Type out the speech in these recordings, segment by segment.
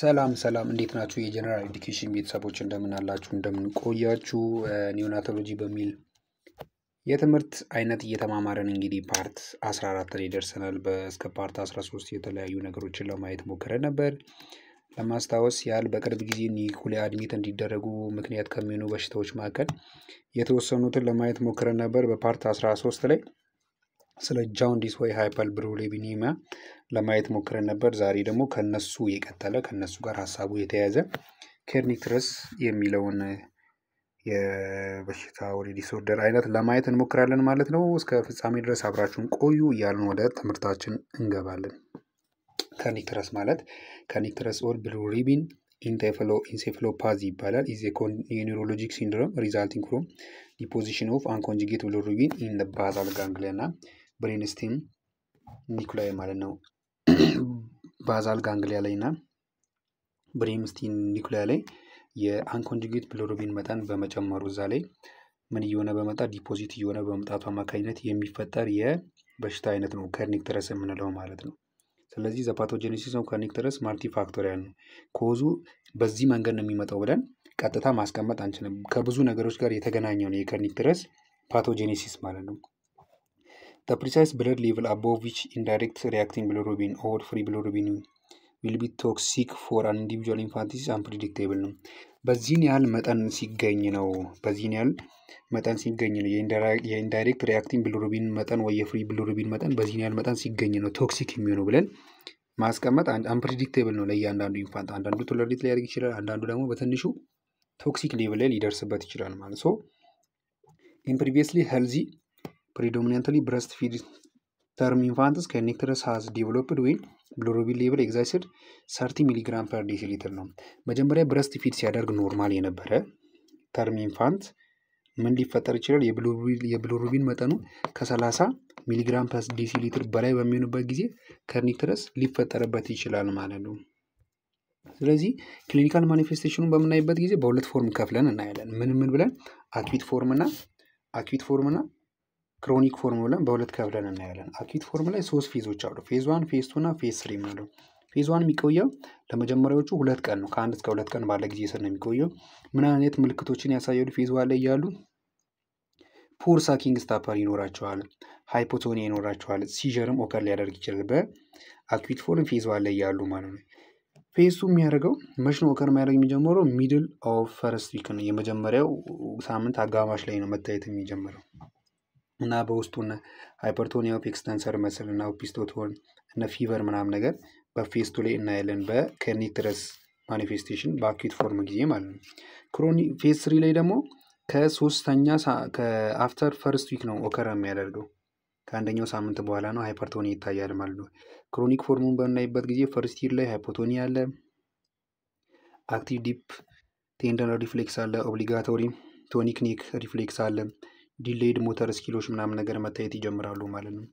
ሰላም እንዴት ናችሁ? የጀነራል ኤዱኬሽን ቤተሰቦች እንደምን አላችሁ? እንደምን ቆያችሁ? ኒዮናቶሎጂ በሚል የትምህርት አይነት እየተማማረን እንግዲህ ፓርት 14 ላይ ደርሰናል። እስከ ፓርት 13 የተለያዩ ነገሮችን ለማየት ሞክረን ነበር። ለማስታወስ ያህል በቅርብ ጊዜ ኒኩሊያ አድሚት እንዲደረጉ ምክንያት ከሚሆኑ በሽታዎች መካከል የተወሰኑትን ለማየት ሞክረን ነበር። በፓርት 13 ላይ ስለ ጃውንዲስ ወይ ሃይፐርቢሊሩቢኒሚያ ለማየት ሞክረን ነበር። ዛሬ ደግሞ ከነሱ የቀጠለ ከነሱ ጋር ሀሳቡ የተያዘ ኬርኒክትረስ የሚለውን የበሽታ ወደ ዲስኦርደር አይነት ለማየት እንሞክራለን ማለት ነው። እስከ ፍጻሜ ድረስ አብራችሁን ቆዩ እያልን ወደ ትምህርታችን እንገባለን። ኬርኒክትረስ ማለት ኬርኒክትረስ ኦር ቢሊሩቢን ኢንሴፋሎፓዚ ይባላል። ኢዝ ኒውሮሎጂክ ሲንድሮም ሪዛልቲንግ ፍሮም ዲፖዚሽን ኦፍ አንኮንጁጌት ቢሊሩቢን ኢን ባዛል ጋንግሊያ እና ብሬንስቴም ኒኩላይ ማለት ነው። ባዛል ጋንግሊያ ላይ እና ብሬንስቴም ኒኩላይ ላይ የአንኮንጁጌት ቢሊሩቢን መጠን በመጨመሩ እዛ ላይ ምን እየሆነ በመጣ ዲፖዚት እየሆነ በመምጣቱ አማካኝነት የሚፈጠር የበሽታ አይነት ነው ኬርኒክትረስ የምንለው ማለት ነው። ስለዚህ ዘ ፓቶጀኔሲስ ኦፍ ኬርኒክትረስ ማልቲ ፋክቶሪያል ነው። ኮዙ በዚህ መንገድ ነው የሚመጣው ብለን ቀጥታ ማስቀመጥ አንችልም። ከብዙ ነገሮች ጋር የተገናኘው ነው የኬርኒክትረስ ፓቶጀኔሲስ ማለት ነው። The precise blood level above which indirect reacting bilirubin or free bilirubin will be toxic for an individual infant is unpredictable ነው። በዚህን ያህል መጠን ሲገኝ ነው የኢንዳይሬክት ሪያክቲንግ ቢሊሩቢን መጠን ወይ የፍሪ ቢሊሩቢን መጠን በዚህን ያህል መጠን ሲገኝ ነው ቶክሲክ የሚሆነው ብለን ማስቀመጥ አንፕሬዲክቴብል ነው ለእያንዳንዱ ኢንፋንት። አንዳንዱ ቶለሬት ሊያደርግ ይችላል፣ አንዳንዱ ደግሞ በትንሹ ቶክሲክ ሌቭል ላይ ሊደርስበት ይችላል ማለት ነው። in previously healthy predominantly breastfeed term infants ኬርኒክትረስ has developed when bilirubin level exceeded 30 mg per deciliter ነው። መጀመሪያ ብረስት ፊድ ሲያደርግ ኖርማል የነበረ ተርም ኢንፋንት ምን ሊፈጠር ይችላል? የቢሊሩቢን መጠኑ ከ30 ሚሊግራም ፐር ዴሲሊትር በላይ በሚሆንበት ጊዜ ኬርኒክትረስ ሊፈጠርበት ይችላል ማለት ነው። ስለዚህ ክሊኒካል ማኒፌስቴሽኑን በምናይበት ጊዜ በሁለት ፎርም ከፍለን እናያለን። ምን ብለን አኪዩት ፎርም እና ክሮኒክ ፎርም ብለን በሁለት ከፍለን እናያለን። አኪዩት ፎርም ላይ 3 ፌዞች አሉ። ፌዝ 1፣ ፌዝ 2 እና ፌዝ 3 ማለት። ፌዝ 1 የሚቆየው ለመጀመሪያዎቹ 2 ቀን ነው። ከ1 እስከ 2 ቀን ባለ ጊዜ ስር ነው የሚቆየው። ምን አይነት ምልክቶችን ያሳያሉ? ፌዝ 1 ላይ ያሉ ፑር ሳኪንግ ስታፐር ይኖራቸዋል፣ ሃይፖቶኒያ ይኖራቸዋል፣ ሲጀርም ኦከር ሊያደርግ ይችላል። በአኪዩት ፎርም ፌዝ 1 ላይ ያሉ ማለት ነው። ፌዝ 2 የሚያደርገው መች ነው ኦከር የሚያደርግ የሚጀምረው? ሚድል ኦፍ ፈርስት ዊክ ነው። የመጀመሪያው ሳምንት አጋማሽ ላይ ነው መታየት የሚጀምረው እና በውስጡ ሃይፐርቶኒያ ኦፍ ኤክስተንሰር መስል እና ኦፒስቶቶን እና ፊቨር ምናምን ነገር በፌዝ 2 ላይ እናያለን። በኬርኒክትረስ ማኒፌስቴሽን በአኪዩት ፎርም ጊዜ ማለት ነው። ፌዝ 3 ላይ ደግሞ ከአፍተር ፈርስት ዊክ ነው ኦከር የሚያደርገው። ከአንደኛው ሳምንት በኋላ ነው ሃይፐርቶኒያ ይታያል ማለት ነው። ክሮኒክ ፎርሙን በምናይበት ጊዜ ፈርስት ይር ላይ ሃይፖቶኒያ አለ፣ አክቲቭ ዲፕ ቴንደን ሪፍሌክስ አለ፣ ኦብሊጋቶሪ ቶኒክ ኔክ ሪፍሌክስ አለ፣ ዲሌይድ ሞተር ስኪሎች ምናምን ነገር መታየት ይጀምራሉ ማለት ነው።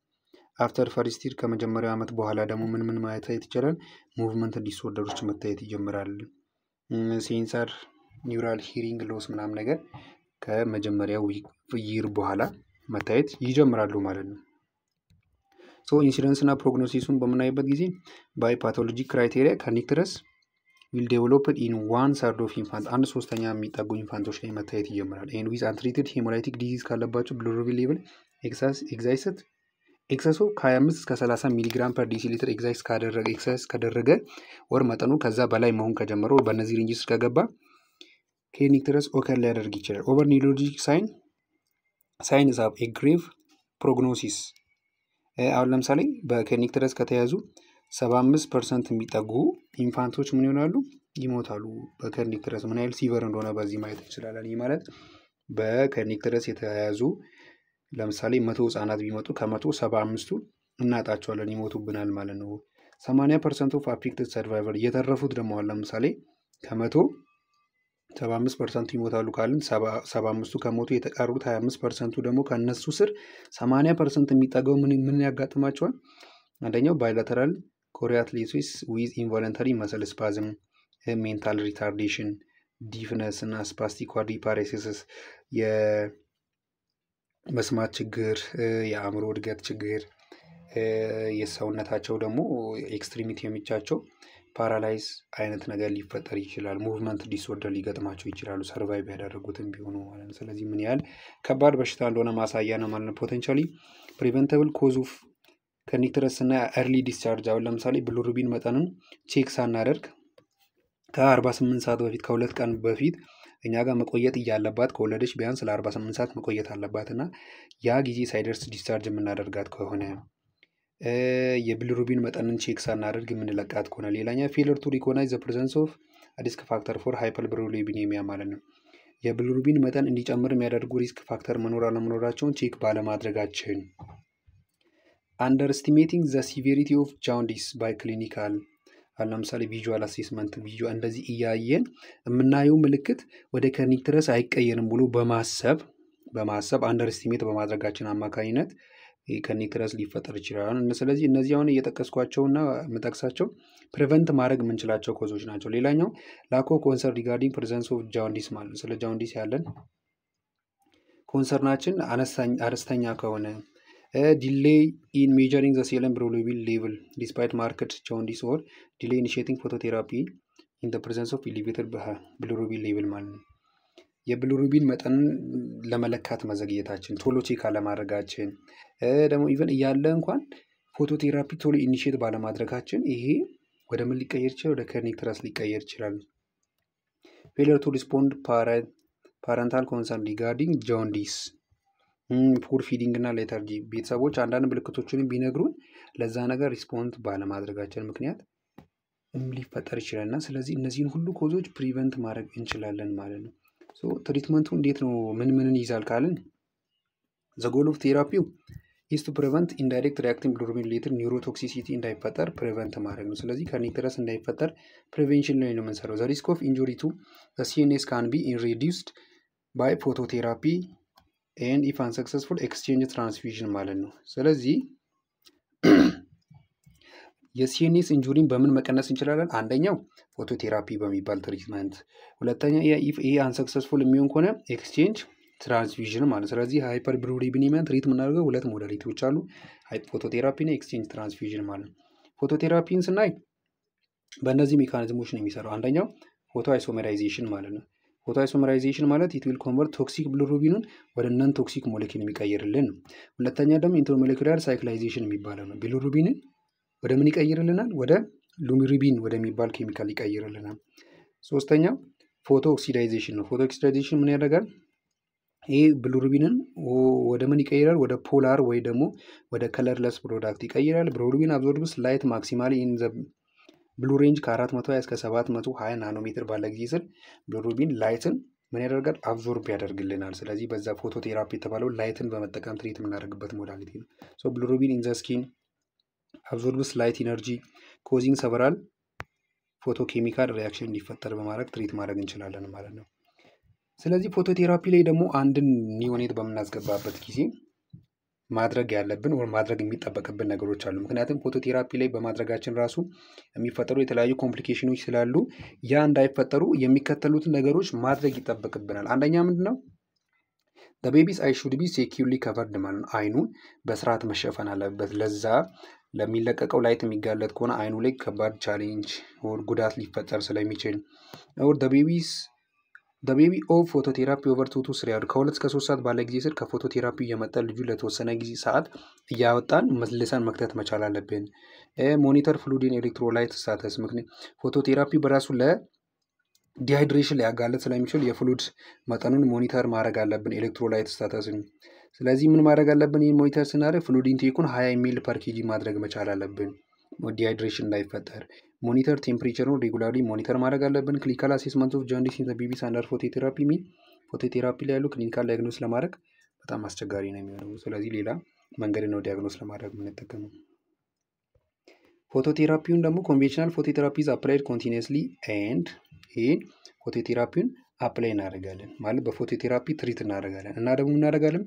አፍተር ፈርስት ይር ከመጀመሪያው ዓመት በኋላ ደግሞ ምን ማየት ይችላል? ሙቭመንት ዲስኦርደሮች መታየት ይጀምራል። ሴንሰር ኒውራል ሂሪንግ ሎስ ምናምን ነገር ከመጀመሪያው ይር በኋላ መታየት ይጀምራሉ ማለት ነው። ኢንሲደንስ እና ፕሮግኖሲሱን በምናይበት ጊዜ ባይ ፓቶሎጂክ ክራይቴሪያ ኬርኒክትረስ ዊል ዴቨሎፕድ ኢን 1/3 ኦፍ ኢንፋንት 1/3 የሚጠጉ ኢንፋንቶች ላይ መታየት ይጀምራል። ኤንድ ዊዝ አንትሪትድ ሄሞላይቲክ ዲዚዝ ካለባቸው ቢሊሩቢን ሌቭል ኤክሰሱ ከ25 እስከ 30 ሚሊግራም ፐር ዴሲሊትር ኤክሳይዝ ካደረገ ወር መጠኑ ከዛ በላይ መሆን ከጀመረው በእነዚህ ሬንጅስ ከገባ ኬርኒክትረስ ኦከር ሊያደርግ ይችላል። ኦቨር ኒውሮሎጂክ ሳይንስ ኦፍ ኤ ግሬቭ ፕሮግኖሲስ። አሁን ለምሳሌ በኬርኒክትረስ ከተያዙ 75% የሚጠጉ ኢንፋንቶች ምን ይሆናሉ? ይሞታሉ። በኬርኒክትረስ ምን ያህል ሲቨር እንደሆነ በዚህ ማየት እንችላለን። ይህ ማለት በኬርኒክትረስ የተያዙ ለምሳሌ 100 ህጻናት ቢመጡ ከ175ቱ እናጣቸዋለን፣ ይሞቱብናል ማለት ነው። 80% ኦፍ አፌክትድ ሰርቫይቨር እየተረፉት ደግሞ ለምሳሌ ከ100 75% ይሞታሉ ካልን 75ቱ ከሞቱ የተቀሩት 25%ቱ ደግሞ ከነሱ ስር 80% የሚጠገው ምን ያጋጥማቸዋል? አንደኛው ባይላተራል ኮሪያትሊሲስ ዊዝ ኢንቮለንተሪ መስል ስፓዝም፣ ሜንታል ሪታርዴሽን፣ ዲፍነስ እና ስፓስቲክ ኳድሪፓሬሲስ፣ የመስማት ችግር፣ የአእምሮ እድገት ችግር፣ የሰውነታቸው ደግሞ ኤክስትሪሚቲ የሚቻቸው ፓራላይዝ አይነት ነገር ሊፈጠር ይችላል። ሙቭመንት ዲስኦርደር ሊገጥማቸው ይችላሉ ሰርቫይቭ ያደረጉትም ቢሆኑ ማለት ነው። ስለዚህ ምን ያህል ከባድ በሽታ እንደሆነ ማሳያ ነው ማለት ነው። ፖቴንሻሊ ፕሪቨንተብል ኮዝ ኦፍ ከኒክትረስ እና ኤርሊ ዲስቻርጅ አሁን ለምሳሌ ብሉሩቢን መጠንን ቼክ ሳናደርግ ከ48 ሰዓት በፊት ከ2 ቀን በፊት እኛ ጋር መቆየት እያለባት ከወለደች ቢያንስ ለ48 ሰዓት መቆየት አለባት እና ያ ጊዜ ሳይደርስ ዲስቻርጅ የምናደርጋት ከሆነ የቢሊሩቢን መጠንን ቼክ ሳናደርግ የምንለቃት ከሆነ ሌላኛ ፌለር ቱ ሪኮግናይዝ ዘ ፕሬዘንስ ኦፍ ሪስክ ፋክተር ፎር ሃይፐርቢሊሩቢኒሚያ ማለት ነው። የቢሊሩቢን መጠን እንዲጨምር የሚያደርጉ ሪስክ ፋክተር መኖር አለመኖራቸውን ቼክ ባለማድረጋችን አንደርስቲሜቲንግ ዘ ሲቪሪቲ ኦፍ ጃውንዲስ ባይ ክሊኒካል ለምሳሌ ቪዥዋል አሴስመንት እንደዚህ እያየን የምናየው ምልክት ወደ ከኒክትረስ አይቀየርም ብሎ በማሰብ አንደርስቲሜት በማድረጋችን አማካኝነት ከኒክትረስ ሊፈጠር ይችላል። ስለዚህ እነዚህ አሁን እየጠቀስኳቸውና የምጠቅሳቸው ፕሪቨንት ማድረግ የምንችላቸው ኮዞች ናቸው። ሌላኛው ላኮ ኮንሰርን ሪጋርዲንግ ፕሬዘንስ ኦፍ ጃውንዲስ ማለት ስለ ጃውንዲስ ያለን ኮንሰርናችን አነስተኛ ከሆነ ዲሌይ ኢን ሜጀሪንግ ዘ ሴለም ብሉሩቢን ሌቭል ዲስፓይት ማርክድ ጃውንዲስ ኦር ዲሌይ ኢኒሺየቲንግ ፎቶቴራፒ ኢን ዘ ፕሬዘንስ ኦፍ ኤሌቬትድ ብሉሩቢን ሌቭል ማለት ነው። የብሉሩቢን መጠን ለመለካት መዘግየታችን ቶሎ ቼክ አለማድረጋችን ደግሞ ኢቨን እያለ እንኳን ፎቶቴራፒ ቶሎ ኢኒሺየት ባለማድረጋችን ይሄ ወደ ምን ሊቀየር ይችላል? ወደ ከኒክትረስ ሊቀየር ይችላል። ፌለር ቱ ሪስፖንድ ፓረንታል ኮንሰርን ሪጋርዲንግ ጃውንዲስ ፑር ፊዲንግ እና ሌተርጂ ቤተሰቦች አንዳንድ ምልክቶችን ቢነግሩን ለዛ ነገር ሪስፖንድ ባለማድረጋችን ምክንያት ሊፈጠር ይችላል እና ስለዚህ እነዚህን ሁሉ ኮዞች ፕሪቨንት ማድረግ እንችላለን ማለት ነው። ትሪትመንቱ እንዴት ነው? ምንን ይይዛል ካልን ዘ ጎል ኦፍ ቴራፒው ኢዝ ቱ ፕሪቨንት ኢንዳይሬክት ሪአክቲንግ ብሉሩቢን ሪሌትድ ኒውሮቶክሲሲቲ እንዳይፈጠር ፕሪቨንት ማድረግ ነው። ስለዚህ ከኒክትረስ እንዳይፈጠር ፕሪቬንሽን ላይ ነው የምንሰራው። ዘ ሪስክ ኦፍ ኢንጁሪ ቱ ዘ ሲኤንኤስ ካን ቢ ሪዲዩስድ ባይ ፎቶቴራፒ ኤንድ ኢፍ አንሰክሰስፉል ኤክስቼንጅ ትራንስፊዥን ማለት ነው። ስለዚህ የሲኤንኤስ ኢንጁሪን በምን መቀነስ እንችላለን? አንደኛው ፎቶቴራፒ በሚባል ትሪትመንት፣ ሁለተኛ ይሄ አንሰክሰስፉል የሚሆን ከሆነ ኤክስቼንጅ ትራንስፊዥን ማለት። ስለዚህ ሃይፐር ብሉሩቢኒሚያን ትሪት የምናደርገው ሁለት ሞዳሊቲዎች አሉ፣ ፎቶቴራፒ እና ኤክስቼንጅ ትራንስፊዥን ማለት ነው። ፎቶቴራፒን ስናይ በእነዚህ ሜካኒዝሞች ነው የሚሰራው። አንደኛው ፎቶ አይሶሜራይዜሽን ማለት ነው። ፎቶ አይሶሜራይዜሽን ማለት ኢት ዊል ኮንቨርት ቶክሲክ ብሉሩቢኑን ወደ ነን ቶክሲክ ሞሌኪል የሚቀይርልን ነው። ሁለተኛ ደግሞ ኢንተርሞሌኩላር ሳይክላይዜሽን የሚባለው ነው። ብሉሩቢንን ወደ ምን ይቀይርልናል? ወደ ሉሚሩቢን ወደሚባል ኬሚካል ይቀይርልናል። ሶስተኛው ፎቶ ኦክሲዳይዜሽን ነው። ፎቶ ኦክሲዳይዜሽን ምን ያደርጋል? ይህ ብሉሩቢንን ወደ ምን ይቀይራል? ወደ ፖላር ወይ ደግሞ ወደ ከለርለስ ፕሮዳክት ይቀይራል። ብሉሩቢን አብዞርብስ ላይት ማክሲማሊ ኢን ዘ ብሉ ሬንጅ ከ420 እስከ 720 ናኖሜትር ባለ ጊዜ ስር ብሉሩቢን ላይትን ምን ያደርጋል? አብዞርብ ያደርግልናል። ስለዚህ በዛ ፎቶቴራፒ የተባለው ላይትን በመጠቀም ትሪት የምናደርግበት ሞዳሊቲ ነው። ሶ ብሉሩቢን ኢን ዘ ስኪን አብዞርብስ ላይት ኢነርጂ ኮዚንግ ሰቨራል ፎቶኬሚካል ሪያክሽን እንዲፈጠር በማድረግ ትሪት ማድረግ እንችላለን ማለት ነው። ስለዚህ ፎቶቴራፒ ላይ ደግሞ አንድን ኒዮኔት በምናስገባበት ጊዜ ማድረግ ያለብን ወር ማድረግ የሚጠበቅብን ነገሮች አሉ። ምክንያቱም ፎቶቴራፒ ላይ በማድረጋችን ራሱ የሚፈጠሩ የተለያዩ ኮምፕሊኬሽኖች ስላሉ ያ እንዳይፈጠሩ የሚከተሉትን ነገሮች ማድረግ ይጠበቅብናል። አንደኛ ምንድነው? ቤቢስ አይ ሹድ ቢ ሴኪርሊ ከቨርድ ማለት ነው። አይኑን በስርዓት መሸፈን አለበት። ለዛ ለሚለቀቀው ላይት የሚጋለጥ ከሆነ አይኑ ላይ ከባድ ቻሌንጅ ወር ጉዳት ሊፈጠር ስለሚችል ወር ቤቢ ኦፍ ፎቶቴራፒ ኦቨር 2 to 3 ከ2 እስከ 3 ሰዓት ባለ ጊዜ ስር ከፎቶቴራፒ እየመጣ ልጁ ለተወሰነ ጊዜ ሰዓት እያወጣን መልሰን መክተት መቻል አለብን። ሞኒተር ፍሉዲን ኤሌክትሮላይት ስታተስ ምክንያት ፎቶቴራፒ በራሱ ለዲሃይድሬሽን ሊያጋለጥ ስለሚችል የፍሉድ መጠኑን ሞኒተር ማድረግ አለብን፣ ኤሌክትሮላይት ስታተስን። ስለዚህ ምን ማድረግ አለብን? ይህን ሞኒተር ስናደርግ ፍሉድ ኢንቴኩን 20 ሚሊ ፐር ኬጂ ማድረግ መቻል አለብን፣ ዲሃይድሬሽን እንዳይፈጠር። ሞኒተር ቴምፕሬቸሩን ሬጉላርሊ ሞኒተር ማድረግ አለብን። ክሊኒካል አሴስመንት ኦፍ ጃንዲስ ኢን ዘ ቤቢስ አንደር ፎቶቴራፒ ፎቶቴራፒ ላይ ያሉ ክሊኒካል ዳያግኖስ ለማድረግ በጣም አስቸጋሪ ነው የሚሆነው። ስለዚህ ሌላ መንገድ ነው ዲያግኖስ ለማድረግ የምንጠቀመው። ፎቶቴራፒውን ደግሞ ኮንቬንሽናል ፎቶቴራፒ ኢዝ አፕላይድ ኮንቲኒየስሊ ኤንድ ይህን ፎቶቴራፒውን አፕላይ እናደርጋለን ማለት በፎቶቴራፒ ትሪት እናደርጋለን እና ደግሞ እናደርጋለን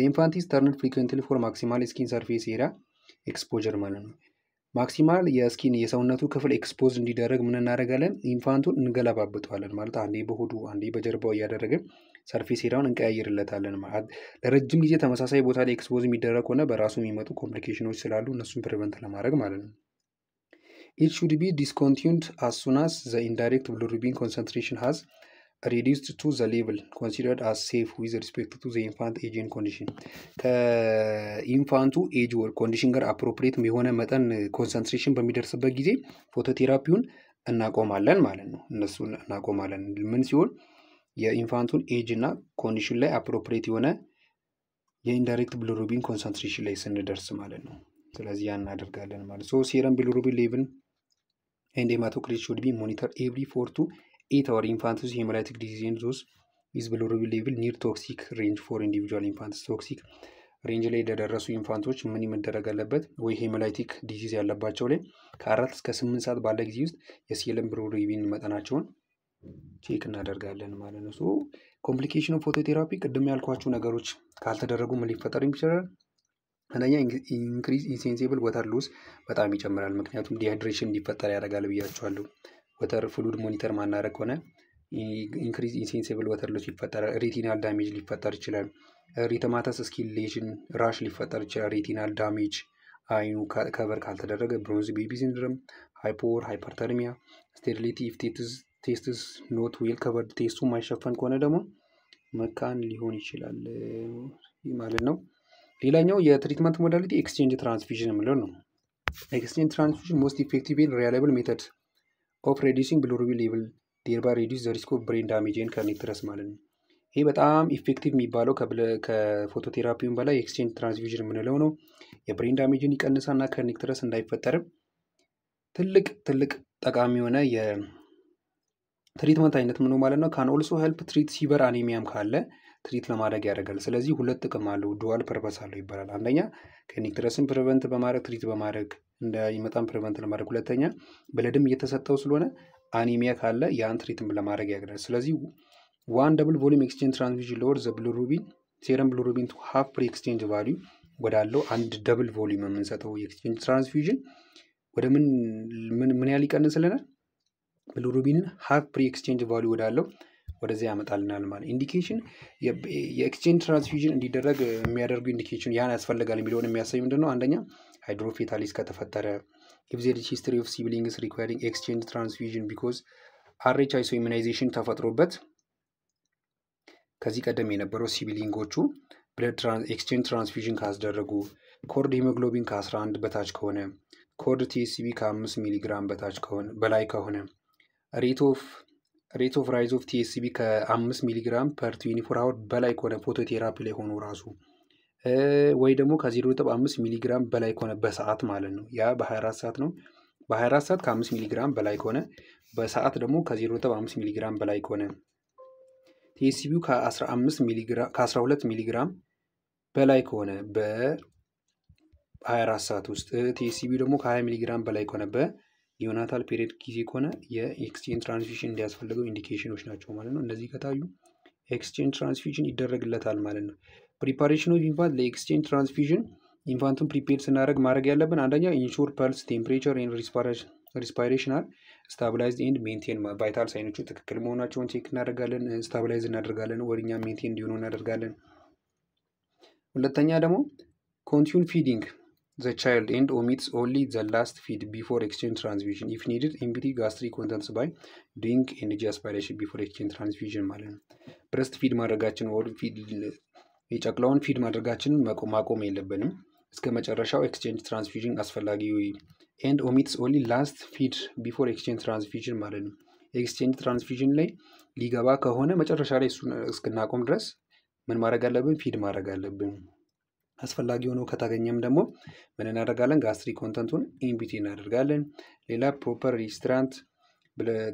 ኢንፋንቲስ ተርንድ ፍሪኩዌንትሊ ፎር ማክሲማል ስኪን ሰርፌስ ኤሪያ ኤክስፖጀር ማለት ነው። ማክሲማል የስኪን የሰውነቱ ክፍል ኤክስፖዝ እንዲደረግ ምን እናደርጋለን? ኢንፋንቱን እንገለባብጠዋለን ማለት አንዴ በሆዱ አንዴ በጀርባው እያደረግን ሰርፌስ ኤሪያውን እንቀያይርለታለን ማለት። ለረጅም ጊዜ ተመሳሳይ ቦታ ላይ ኤክስፖዝ የሚደረግ ከሆነ በራሱ የሚመጡ ኮምፕሊኬሽኖች ስላሉ እነሱን ፕሪቨንት ለማድረግ ማለት ነው። It should be discontinued as soon as the indirect bilirubin concentration has reduced to the level considered as safe with respect to the infant age and condition. ከኢንፋንቱ ኤጅ ወር ኮንዲሽን ጋር አፕሮፕሪየት የሆነ መጠን ኮንሰንትሬሽን በሚደርስበት ጊዜ ፎቶቴራፒውን እናቆማለን ማለት ነው። እነሱን እናቆማለን ምን ሲሆን የኢንፋንቱን ኤጅ እና ኮንዲሽን ላይ አፕሮፕሪየት የሆነ የኢንዳይሬክት bilirubin ኮንሰንትሬሽን ላይ ስንደርስ ማለት ነው። ስለዚህ ያን እናደርጋለን ማለት ነው። ሴረም bilirubin level and hematocrit should be monitored every 4 to 8 hours. Infants hemolytic disease and those with bilirubin level near toxic range for individual infants. toxic range ላይ የደረሱ ኢንፋንቶች ምን መደረግ አለበት ወይ ሄሞላይቲክ ዲዚዝ ያለባቸው ላይ ከ4 እስከ 8 ሰዓት ባለ ጊዜ ውስጥ የሴለም bilirubin መጠናቸውን ቼክ እናደርጋለን ማለት ነው። ሶ ኮምፕሊኬሽን ኦፍ ፎቶቴራፒ ቅድም ያልኳችሁ ነገሮች ካልተደረጉ ምን ሊፈጠር ይችላል? አንደኛ ኢንክሪዝ ኢንሴንሲብል ወተር ሉዝ በጣም ይጨምራል። ምክንያቱም ዲሃይድሬሽን እንዲፈጠር ያደርጋል ብያችኋለሁ። ወተር ፍሉድ ሞኒተር ማናረግ ሆነ ኢንክሪዝ ኢንሴንሲብል ወተር ሉዝ ይፈጠራል። ሬቲናል ዳሜጅ ሊፈጠር ይችላል። ሪተማተስ ስኪን ሌዥን ራሽ ሊፈጠር ይችላል። ሬቲናል ዳሜጅ አይኑ ከቨር ካልተደረገ ብሮንዝ ቤቢ ሲንድሮም፣ ሃይፖር ሃይፐርተርሚያ፣ ስቴሪሊቲ ኢፍ ቴስትስ ኖት ዌል ከቨርድ ቴስቱ ማይሸፈን ከሆነ ደግሞ መካን ሊሆን ይችላል ማለት ነው። ሌላኛው የትሪትመንት ሞዳሊቲ ኤክስቼንጅ ትራንስፊዥን የምንለው ነው። ኤክስቼንጅ ትራንስፊዥን ሞስት ኢፌክቲቭ ኤንድ ሪላየብል ሜተድ ኦፍ ሬዲዩሲንግ bilirubin ሌቭል ዴርባይ ሬዲዩስ ዘ ሪስክ ኦፍ ብሬን ዳሜጅ ኤንድ ከርኒክተረስ ማለት ነው። ይሄ በጣም ኢፌክቲቭ የሚባለው ከፎቶቴራፒውን በላይ ኤክስቼንጅ ትራንስፊዥን የምንለው ነው። የብሬን ዳሜጅን ይቀንሳና ከርኒክተረስ እንዳይፈጠርም ትልቅ ጠቃሚ የሆነ የትሪትመንት አይነት ምን ነው ማለት ነው። ካን ኦልሶ ሄልፕ ትሪት ሲቨር አኒሚያም ካለ ትሪት ለማድረግ ያደርጋል። ስለዚህ ሁለት ጥቅም አለው፣ ዱዋል ፐርፐስ አለው ይባላል። አንደኛ ከርኒክተረስን ፕሪቨንት በማድረግ ትሪት በማድረግ እንዳይመጣም ፕሪቨንት ለማድረግ፣ ሁለተኛ ብለድም እየተሰጠው ስለሆነ አኒሚያ ካለ ያን ትሪትም ለማድረግ ያደርጋል። ስለዚህ ዋን ደብል ቮሊዩም ኤክስቼንጅ ትራንስፊዥን ሎወር ዘ bilirubin ሴረም bilirubin ቱ ሃፍ ፕሪ ኤክስቼንጅ ቫልዩ ወዳለው አንድ ደብል ቮሊዩም የምንሰጠው የኤክስቼንጅ ትራንስፊዥን ወደ ምን ያህል ይቀንስልናል? bilirubinin ሃፍ ፕሪ ኤክስቼንጅ ቫልዩ ወዳለው ወደዚህ ያመጣልናል ማለት። ኢንዲኬሽን የኤክስቼንጅ ትራንስፊዥን እንዲደረግ የሚያደርጉ ኢንዲኬሽን ያን ያስፈልጋል የሚለውን የሚያሳይ ምንድነው? አንደኛ ሃይድሮፌታሊስ ከተፈጠረ፣ if there is history of siblings requiring exchange transfusion because RH iso immunization ተፈጥሮበት ከዚህ ቀደም የነበረው ሲብሊንጎቹ ብለድ ኤክስቼንጅ ትራንስፊዥን ካስደረጉ፣ ኮርድ ሄሞግሎቢን ከ11 በታች ከሆነ፣ ኮርድ TSB ከ5 ሚሊግራም በታች ከሆነ በላይ ከሆነ፣ ሬት ኦፍ ራይዝ ኦፍ TSB ከ5 ሚሊግራም ፐር 24 አወር በላይ ከሆነ ፎቶቴራፒ ላይ ሆኖ ራሱ ወይ ደግሞ ከ0.5 ሚሊግራም በላይ ከሆነ በሰዓት ማለት ነው። ያ በ24 ሰዓት ነው። በ24 ሰዓት ከ5 ሚሊግራም በላይ ከሆነ በሰዓት ደግሞ ከ0.5 ሚሊግራም በላይ ከሆነ TSBው ከ12 ሚሊግራም በላይ ከሆነ በ24 ሰዓት ውስጥ TSBው ደግሞ ከ20 ሚሊግራም በላይ ከሆነ በኒዮናታል ፔሪድ ጊዜ ከሆነ የኤክስቼንጅ ትራንስፊዥን እንዲያስፈልገው ኢንዲኬሽኖች ናቸው ማለት ነው። እነዚህ ከታዩ ኤክስቼንጅ ትራንስፊዥን ይደረግለታል ማለት ነው። ፕሪፓሬሽን ኦፍ ኢንፋንት ለኤክስቼንጅ ትራንስፊዥን ኢንፋንቱን ፕሪፔር ስናደርግ ማድረግ ያለብን አንደኛ ኢንሹር ፐልስ ቴምፕሬቸር ኤንድ ሪስፓይሬሽናል ስታብላይዝድ ኤንድ ሜንቴን ቫይታል ሳይኖቹ ትክክል መሆናቸውን ቼክ እናደርጋለን፣ ስታብላይዝ እናደርጋለን፣ ወደኛ ሜንቴን እንዲሆኑ እናደርጋለን። ሁለተኛ ደግሞ ኮንቲኒው ፊዲንግ ዘ ቻይልድ ኤንድ ኦሚትስ ኦንሊ ዘ ላስት ፊድ ቢፎር ኤክስቼንጅ ትራንስፊዥን ኢፍ ኒድድ ኤምፕቲ ጋስትሪክ ኮንተንትስ ባይ ዱሪንግ ኤንጂ አስፓይሬሽን ቢፎር ኤክስቼንጅ ትራንስፊዥን ማለት ነው። ብረስት ፊድ ማድረጋችን ኦር ፊድ የጨቅላውን ፊድ ማድረጋችንን ማቆም የለብንም እስከ መጨረሻው ኤክስቼንጅ ትራንስፊዥን አስፈላጊ ኤንድ ኦሚትስ ኦንሊ ላስት ፊድ ቢፎር ኤክስቼንጅ ትራንስፊዥን ማለት ነው። ኤክስቼንጅ ትራንስፊዥን ላይ ሊገባ ከሆነ መጨረሻ ላይ እሱን እስክናቆም ድረስ ምን ማድረግ አለብን? ፊድ ማድረግ አለብን። አስፈላጊ ሆኖ ከታገኘም ደግሞ ምን እናደርጋለን? ጋስትሪክ ኮንተንቱን ኤምፒቲ እናደርጋለን። ሌላ ፕሮፐር ሪስትራንት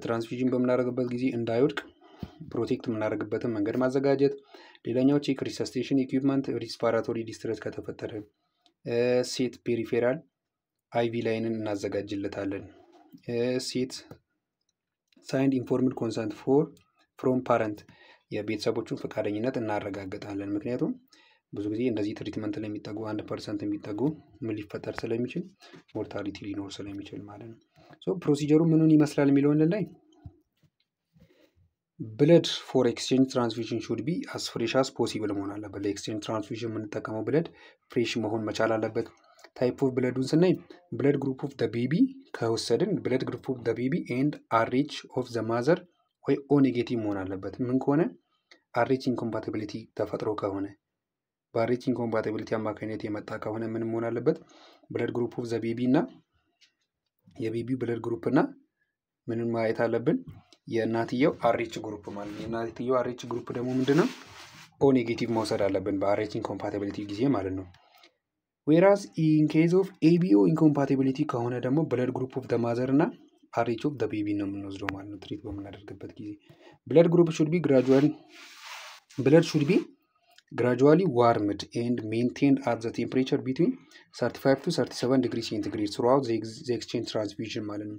ትራንስፊዥን በምናደርግበት ጊዜ እንዳይወድቅ ፕሮቴክት የምናደርግበትን መንገድ ማዘጋጀት። ሌላኛው ቼክ ሪሰስቴሽን ኢኩዊፕመንት ሪስፓራቶሪ ዲስትረስ ከተፈጠረ ሴት ፔሪፌራል አይቪ ላይንን እናዘጋጅለታለን። ሴት ሳይንድ ኢንፎርምድ ኮንሰንት ፍሮም ፓረንት የቤተሰቦቹን ፈቃደኝነት እናረጋግጣለን። ምክንያቱም ብዙ ጊዜ እንደዚህ ትሪትመንት ላይ የሚጠጉ 1% የሚጠጉ ምን ሊፈጠር ስለሚችል ሞርታሊቲ ሊኖር ስለሚችል ማለት ነው። ሶ ፕሮሲጀሩ ምኑን ይመስላል የሚለውን ላይ ብለድ ፎር ኤክስቼንጅ ትራንስፊዥን ሹድ ቢ አስ ፍሬሽ አስ ፖሲብል መሆን አለበት። ለኤክስቼንጅ ትራንስፊዥን የምንጠቀመው ብለድ ፍሬሽ መሆን መቻል አለበት። ታይፕ ኦፍ ብለዱን ስናይ ብለድ ግሩፕ ኦፍ ዘ ቤቢ ከወሰድን ብለድ ግሩፕ ኦፍ ዘ ቤቢ ኤንድ አርኤች ኦፍ ዘ ማዘር ወይ ኦ ኔጌቲቭ መሆን አለበት። ምን ከሆነ አርኤች ኢንኮምፓቲቢሊቲ ተፈጥሮ ከሆነ በአርኤች ኢንኮምፓቲቢሊቲ አማካኝነት የመጣ ከሆነ ምን መሆን አለበት? ብለድ ግሩፕ ኦፍ ዘ ቤቢ እና የቤቢው ብለድ ግሩፕ እና ምንን ማየት አለብን? የእናትየው አርኤች ግሩፕ ማለት ነው። የእናትየው አርኤች ግሩፕ ደግሞ ምንድነው? ኦ ኔጌቲቭ መውሰድ አለብን በአርኤች ኢንኮምፓቲቢሊቲ ጊዜ ማለት ነው። ዌራዝ ኢን ኬዝ ኦፍ ኤቢኦ ኢንኮምፓቲቢሊቲ ከሆነ ደግሞ ብለድ ግሩፕ ኦፍ ደ ማዘር እና አርኤች ኦፍ ደ ቤቢ ነው የምንወስደው ማለት ነው። ትሪት በምናደርግበት ጊዜ ብለድ ግሩፕ ሹድ ቢ gradually warmed and maintained at the temperature between 35 to 37 degree centigrade throughout the exchange transfusion ማለት ነው።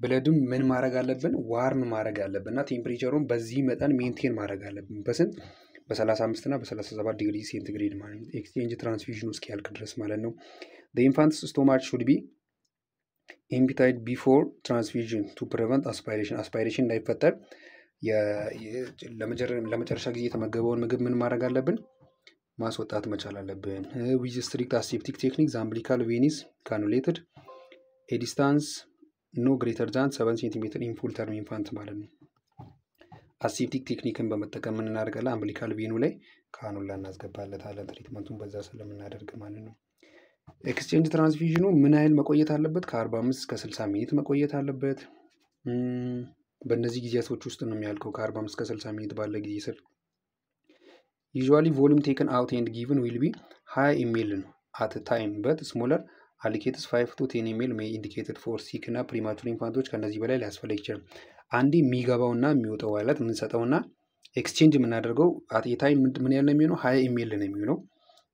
ብለድም ምን ማድረግ አለብን? ዋርም ማድረግ አለብን እና ቴምፕሬቸሩን በዚህ መጠን ሜንቴን ማድረግ አለብን። በስንት? በ35 እና በ37 ዲግሪ ሴንቲግሬድ ማለት ነው። ኤክስቼንጅ ትራንስፊውዥኑ እስኪያልቅ ድረስ ማለት ነው። the infant's stomach should be emptied before transfusion to prevent aspiration እንዳይፈጠር ለመጨረሻ ጊዜ የተመገበውን ምግብ ምን ማድረግ አለብን? ማስወጣት መቻል አለብን። with strict aseptic technique the umbilical vein is cannulated a distance no greater than 7 cm in full term infant ማለት ነው። አሴፕቲክ ቴክኒክን በመጠቀም ምን እናደርጋለን? አምቢሊካል ቬኑ ላይ ካኑላ እናስገባለታለን። ትሪትመንቱን በዛ ስለምናደርግ ማለት ነው። ኤክስቼንጅ ትራንስፊውዥኑ ምን ያህል መቆየት አለበት? ከ45 እስከ 60 ሚኒት መቆየት አለበት። በእነዚህ ጊዜያቶች ውስጥ ነው የሚያልቀው። ከ45 እስከ 60 ሚኒት ባለ ጊዜ ስር usually volume taken out and given will be high ml at a time but smaller allocates 5 to 10 ml may indicated for sick እና premature ኢንፋንቶች ከነዚህ በላይ ሊያስፈልግ ይችላል። አንዴ የሚገባውና የሚወጣው ማለት የምንሰጠውና ኤክስቼንጅ የምናደርገው አት ኤ ታይም ምን ያህል ነው የሚሆነው? 20 ml ነው የሚሆነው።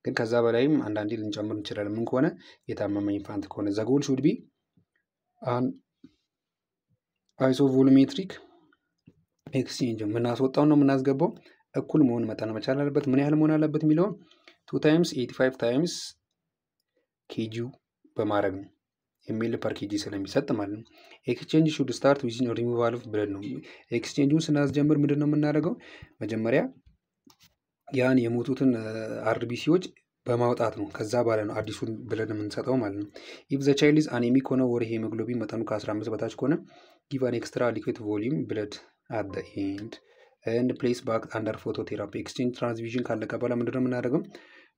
ግን ከዛ በላይም አንዳንዴ ልንጨምር እንችላለን። ምን ከሆነ? የታመመ ኢንፋንት ከሆነ the goal should be an isovolumetric exchange የምናስወጣው ነው የምናስገባው እኩል መሆን መጠን መቻል አለበት። ምን ያህል መሆን አለበት የሚለው 2 times 85 times kg በማድረግ ነው የሚል ፐር ኬጂ ስለሚሰጥ ማለት ነው። ኤክስቼንጅ ሹድ ስታርት ዊዝን ሪሙቫል ኦፍ ብለድ ነው። ኤክስቼንጁን ስናስጀምር ምንድን ነው የምናደርገው? መጀመሪያ ያን የሞቱትን አርቢሲዎች በማውጣት ነው። ከዛ በኋላ ነው አዲሱን ብለድ የምንሰጠው ማለት ነው። ኢፍ ዘ ቻይልድ ኢዝ አኔሚክ ሆነ ወር ሄሞግሎቢን መጠኑ ከ15 በታች ከሆነ ጊቭ አን ኤክስትራ ሊኩዊድ ቮሊዩም ብለድ አት ዘ ኤንድ ኤንድ ፕሌስ ባክ አንደር ፎቶቴራፒ። ኤክስቼንጅ ትራንስፊውዥን ካለቀ በኋላ ምንድነው የምናደርገው?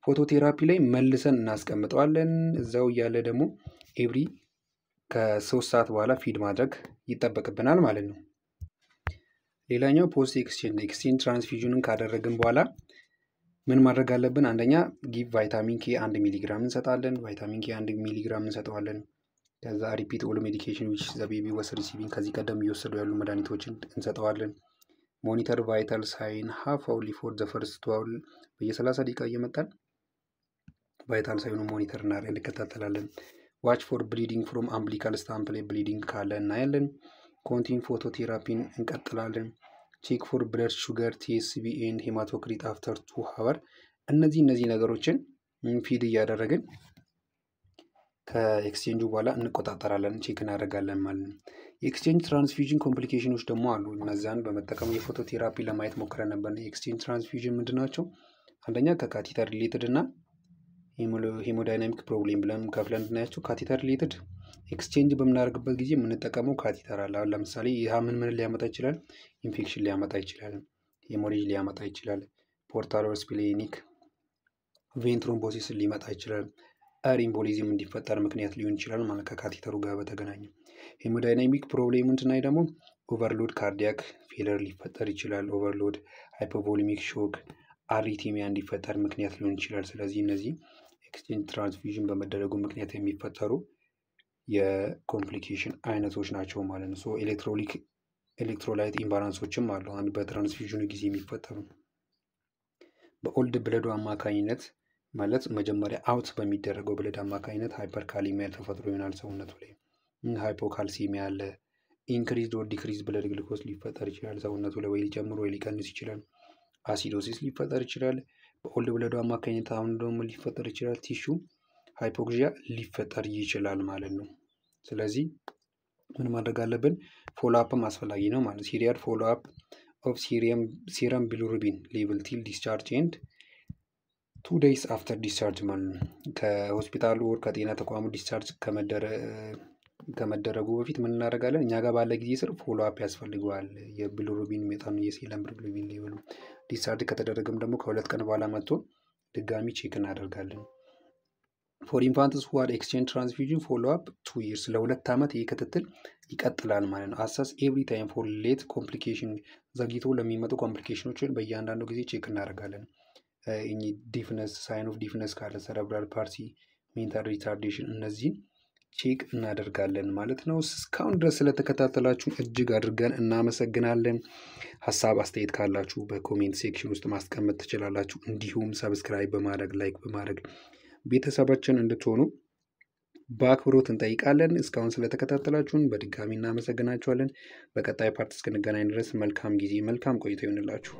ፎቶቴራፒ ላይ መልሰን እናስቀምጠዋለን። እዛው እያለ ደግሞ ኤቭሪ ከ3 ሰዓት በኋላ ፊድ ማድረግ ይጠበቅብናል ማለት ነው። ሌላኛው ፖስት ኤክስቼንጅ ትራንስፊውዥንን ካደረግን በኋላ ምን ማድረግ አለብን? አንደኛ ጊቭ ቫይታሚን ኬ 1 ሚሊግራም እንሰጣለን። ቫይታሚን ኬ 1 ሚሊግራም እንሰጠዋለን። ከዛ ሪፒት ኦል ሜዲኬሽን ዊች ዘ ቤቢ ወስ ሪሲቪንግ ከዚህ ቀደም እየወሰዱ ያሉ መድኃኒቶችን እንሰጠዋለን። ሞኒተር ቫይታል ሳይን ሃፍ አውርሊ ፎር ዘ ፈርስት 12 በየ30 ደቂቃ እየመጣን ቫይታል ሳይኑ ሞኒተር እንከታተላለን። ዋች ፎር ብሊዲንግ ፍሮም አምቢሊካል ስታምፕ ላይ ብሊዲንግ ካለ እናያለን። ኮንቲን ፎቶቴራፒን እንቀጥላለን። ቼክ ፎር ብለድ ሹገር ቲኤስቢ ኤንድ ሄማቶክሪት አፍተር 2 ሀወር። እነዚህ ነገሮችን ፊድ እያደረግን ከኤክስቼንጁ በኋላ እንቆጣጠራለን፣ ቼክ እናደርጋለን ማለት ነው። የኤክስቼንጅ ትራንስፊውዥን ኮምፕሊኬሽኖች ደግሞ አሉ። እነዛን በመጠቀም የፎቶቴራፒ ለማየት ሞክረን ነበር። የኤክስቼንጅ ትራንስፊውዥን ምንድን ናቸው? አንደኛ ከካቴተር ሪሌትድ እና ሄሞዳይናሚክ ፕሮብሌም ብለን ከፍለን እንድናያቸው። ካቴተር ሪሌትድ ኤክስቼንጅ በምናደርግበት ጊዜ የምንጠቀመው ካቴተር አለ። አሁን ለምሳሌ ይህ ምን ሊያመጣ ይችላል? ኢንፌክሽን ሊያመጣ ይችላል፣ ሄሞሬጅ ሊያመጣ ይችላል፣ ፖርታል ስፕሌኒክ ቬን ትሮምቦሲስ ሊመጣ ይችላል፣ ኤር ኢምቦሊዝም እንዲፈጠር ምክንያት ሊሆን ይችላል ማለት ከካቴተሩ ጋር በተገናኘ። ሄሞዳይናሚክ ፕሮብሌም እንድናይ ደግሞ ኦቨርሎድ ካርዲያክ ፌለር ሊፈጠር ይችላል። ኦቨርሎድ ሃይፖቮሊሚክ ሾክ አሪቲሚያ እንዲፈጠር ምክንያት ሊሆን ይችላል። ስለዚህ እነዚህ ኤክስቼንጅ ትራንስፊውዥን በመደረጉ ምክንያት የሚፈጠሩ የኮምፕሊኬሽን አይነቶች ናቸው ማለት ነው። ኤሌክትሮላይት ኢምባላንሶችም አሉ አንድ በትራንስፊውዥኑ ጊዜ የሚፈጠሩ። በኦልድ ብለዱ አማካኝነት ማለት መጀመሪያ አውት በሚደረገው ብለድ አማካኝነት ሃይፐርካሊሚያ ተፈጥሮ ይሆናል ሰውነቱ ላይ። ሃይፖካልሲሚያ አለ። ኢንክሪዝድ ኦር ዲክሪዝ ብለድ ግሉኮስ ሊፈጠር ይችላል ሰውነቱ ላይ፣ ወይ ሊጨምር ወይ ሊቀንስ ይችላል። አሲዶሲስ ሊፈጠር ይችላል በኦልድ ብለዱ አማካኝነት። አሁን ደግሞ ሊፈጠር ይችላል ቲሹ ሃይፖክሲያ ሊፈጠር ይችላል ማለት ነው። ስለዚህ ምን ማድረግ አለብን? ፎሎ አፕም አስፈላጊ ነው ማለት ነው። ሲሪያል ፎሎ አፕ ኦፍ ሴረም ቢሊሩቢን ሌቭል ቲል ዲስቻርጅ ኤንድ 2 days after discharge ማለት ነው። ከሆስፒታሉ ወር ከጤና ተቋሙ ዲስቻርጅ ከመደረጉ በፊት ምን እናደርጋለን? እኛ ጋር ባለ ጊዜ ስር ፎሎ አፕ ያስፈልገዋል። የቢሊሩቢን መጠኑ የሴለም ቢሊሩቢን ሌቭሉ ዲስቻርጅ ከተደረገም ደግሞ ከ2 ቀን በኋላ መጥቶ ድጋሚ ቼክ እናደርጋለን። ፎር ኢንፋንትስ ሁ ሃድ ኤክስቼንጅ ትራንስፊውዥን ፎሎ አፕ 2 years ለ2 ዓመት ይህ ክትትል ይቀጥላል ማለት ነው። አሰስ ኤቭሪ ታይም ፎር ሌት ኮምፕሊኬሽን ዘግይቶ ለሚመጡ ኮምፕሊኬሽኖችን በእያንዳንዱ ጊዜ ቼክ እናደርጋለን። ዲፍነስ ሳይን ኦፍ ዲፍነስ ካለ ሰረብራል ፓልሲ፣ ሜንታል ሪታርዴሽን እነዚህን ቼክ እናደርጋለን ማለት ነው። እስካሁን ድረስ ስለተከታተላችሁ እጅግ አድርገን እናመሰግናለን። ሀሳብ አስተያየት ካላችሁ በኮሜንት ሴክሽን ውስጥ ማስቀመጥ ትችላላችሁ። እንዲሁም ሰብስክራይብ በማድረግ ላይክ በማድረግ ቤተሰባችን እንድትሆኑ በአክብሮት እንጠይቃለን። እስካሁን ስለተከታተላችሁን በድጋሚ እናመሰግናችኋለን። በቀጣይ ፓርት እስክንገናኝ ድረስ መልካም ጊዜ፣ መልካም ቆይታ ይሆንላችሁ።